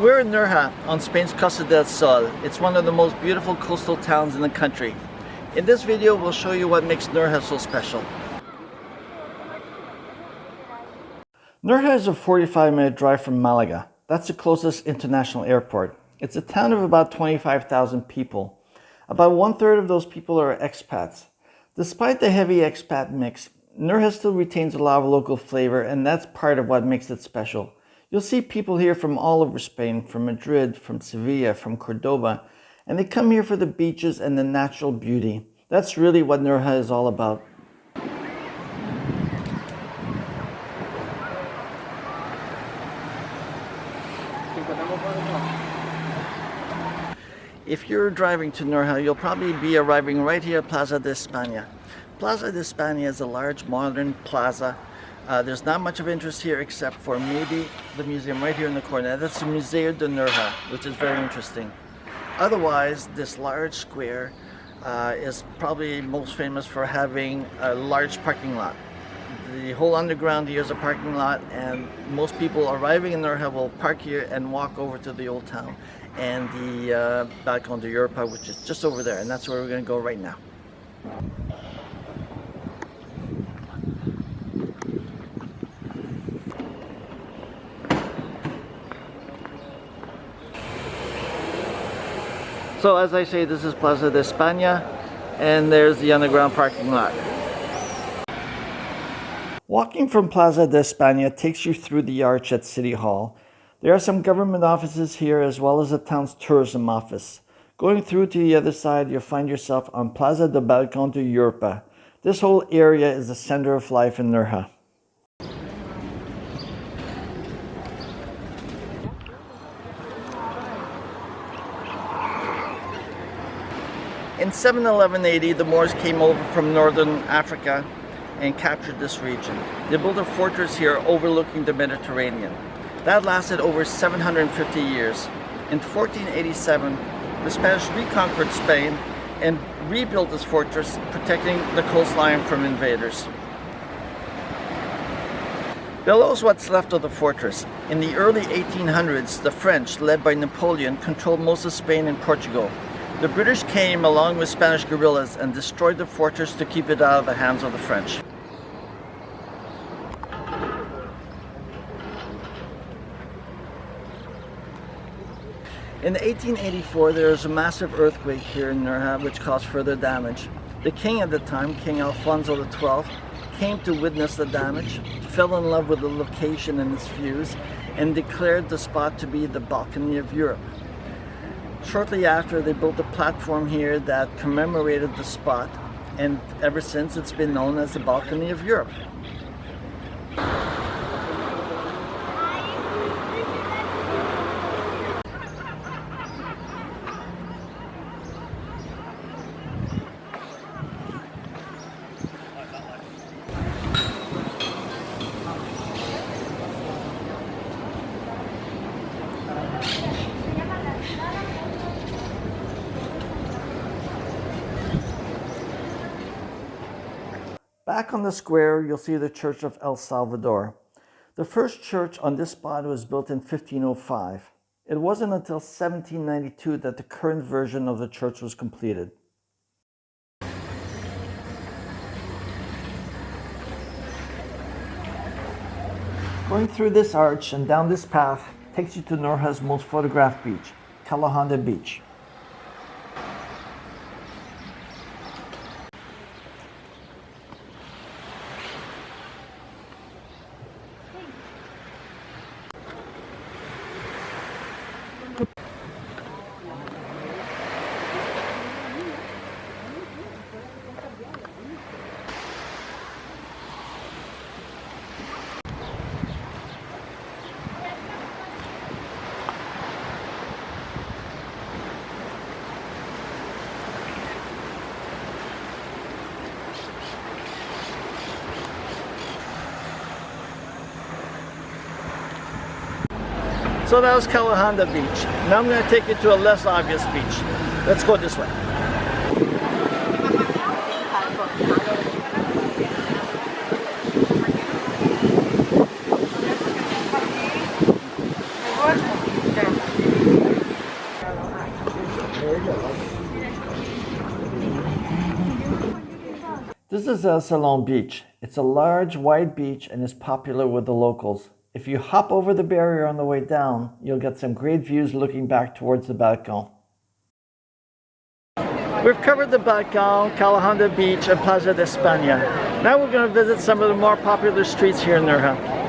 We're in Nerja on Spain's Costa del Sol. It's one of the most beautiful coastal towns in the country. In this video, we'll show you what makes Nerja so special. Nerja is a 45-minute drive from Malaga. That's the closest international airport. It's a town of about 25,000 people. About 1/3 of those people are expats. Despite the heavy expat mix, Nerja still retains a lot of local flavor, and that's part of what makes it special. You'll see people here from all over Spain, from Madrid, from Sevilla, from Cordoba, and they come here for the beaches and the natural beauty. That's really what Nerja is all about. If you're driving to Nerja, you'll probably be arriving right here at Plaza de España. Plaza de España is a large modern plaza. There's not much of interest here except for maybe the museum right here in the corner. That's the Museo de Nerja, which is very interesting. Otherwise, this large square is probably most famous for having a large parking lot. The whole underground here is a parking lot, and most people arriving in Nerja will park here and walk over to the old town and the Balcon de Europa, which is just over there, and that's where we're going to go right now. So as I say, this is Plaza de España, and there's the underground parking lot. Walking from Plaza de España takes you through the arch at City Hall. There are some government offices here as well as the town's tourism office. Going through to the other side, you'll find yourself on Plaza de Balcon de Europa. This whole area is the center of life in Nerja. In 711 AD, the Moors came over from northern Africa and captured this region. They built a fortress here overlooking the Mediterranean. That lasted over 750 years. In 1487, the Spanish reconquered Spain and rebuilt this fortress, protecting the coastline from invaders. Below is what's left of the fortress. In the early 1800s, the French, led by Napoleon, controlled most of Spain and Portugal. The British came along with Spanish guerrillas and destroyed the fortress to keep it out of the hands of the French. In 1884, there was a massive earthquake here in Nerja which caused further damage. The king at the time, King Alfonso XII, came to witness the damage, fell in love with the location and its views, and declared the spot to be the Balcony of Europe. Shortly after, they built a platform here that commemorated the spot, and ever since it's been known as the Balcony of Europe. Back on the square, you'll see the Church of El Salvador. The first church on this spot was built in 1505. It wasn't until 1792 that the current version of the church was completed. Going through this arch and down this path takes you to Nerja's most photographed beach, Calahonda Beach. So that was Calahonda Beach. Now I'm going to take you to a less obvious beach. Let's go this way. This is El Salon Beach. It's a large, wide beach and is popular with the locals. If you hop over the barrier on the way down, you'll get some great views looking back towards the Balcon. We've covered the Balcon, Calahonda Beach, and Plaza de España. Now we're going to visit some of the more popular streets here in Nerja.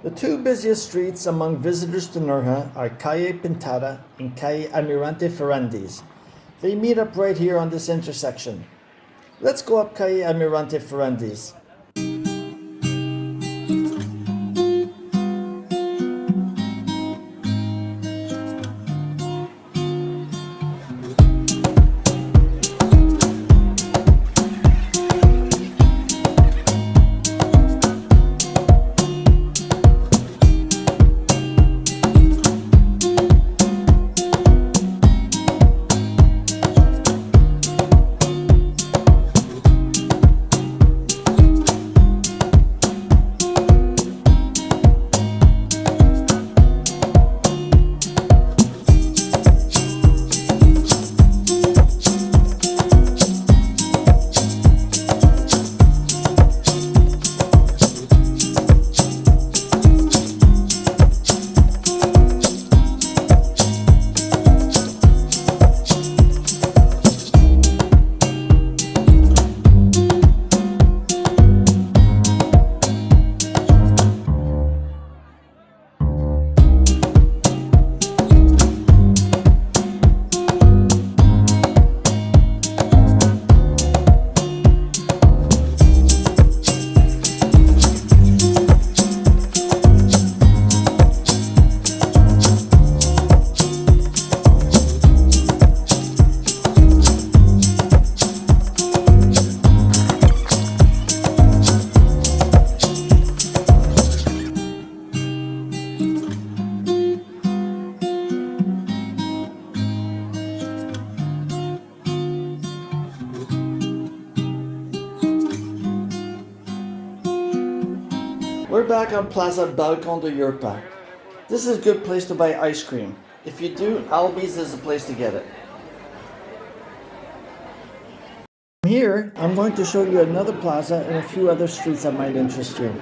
The two busiest streets among visitors to Nerja are Calle Pintada and Calle Almirante Ferrandis. They meet up right here on this intersection. Let's go up Calle Almirante Ferrandis. We're back on Plaza Balcon de Europa. This is a good place to buy ice cream. If you do, Albi's is the place to get it. Here, I'm going to show you another plaza and a few other streets that might interest you.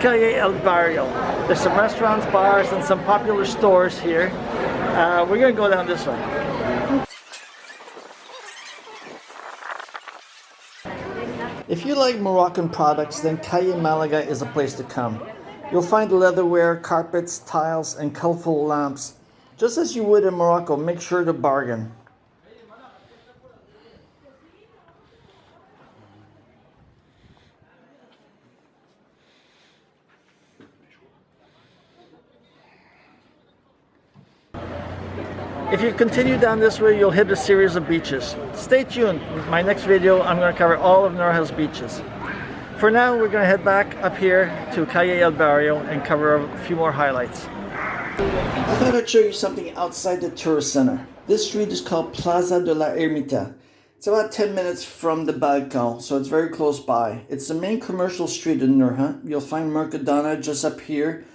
Calle El Barrio. There's some restaurants, bars, and some popular stores here. We're going to go down this way. If you like Moroccan products, then Calle Malaga is a place to come. You'll find leatherware, carpets, tiles, and colorful lamps. Just as you would in Morocco, make sure to bargain. If you continue down this way, you'll hit a series of beaches. Stay tuned. In my next video, I'm going to cover all of Nerja's beaches. For now, we're going to head back up here to Calle El Barrio and cover a few more highlights. I thought I'd show you something outside the tourist center. This street is called Plaza de la Ermita. It's about 10 minutes from the Balcon, so it's very close by. It's the main commercial street in Nerja. You'll find Mercadona just up here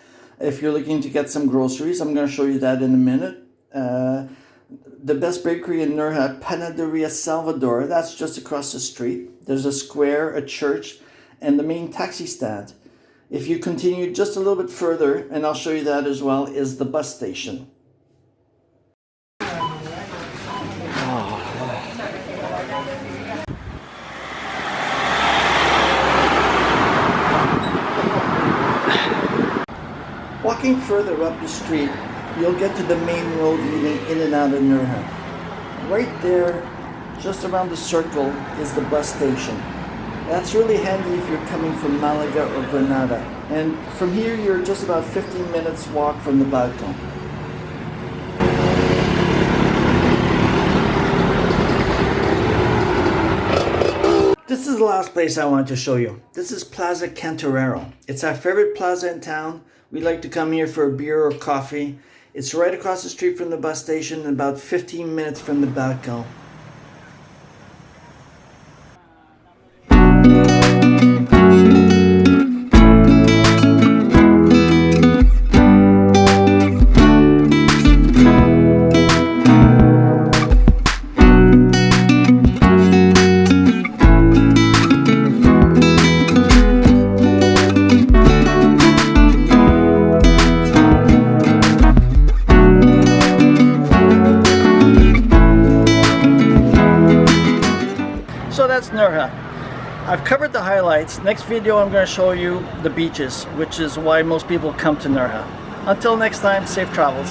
if you're looking to get some groceries. I'm going to show you that in a minute. The best bakery in Nerja, Panaderia Salvador, that's just across the street. There's a square, a church, and the main taxi stand. If you continue just a little bit further, and I'll show you that as well, is the bus station. Walking further up the street, you'll get to the main road leading in and out of Nerja. Right there, just around the circle, is the bus station. That's really handy if you're coming from Malaga or Granada. And from here, you're just about 15 minutes walk from the Balcon. This is the last place I want to show you. This is Plaza Cantorero. It's our favorite plaza in town. We like to come here for a beer or coffee. It's right across the street from the bus station and about 15 minutes from the Balcon. So that's Nerja. I've covered the highlights. Next video I'm going to show you the beaches, which is why most people come to Nerja. Until next time, safe travels.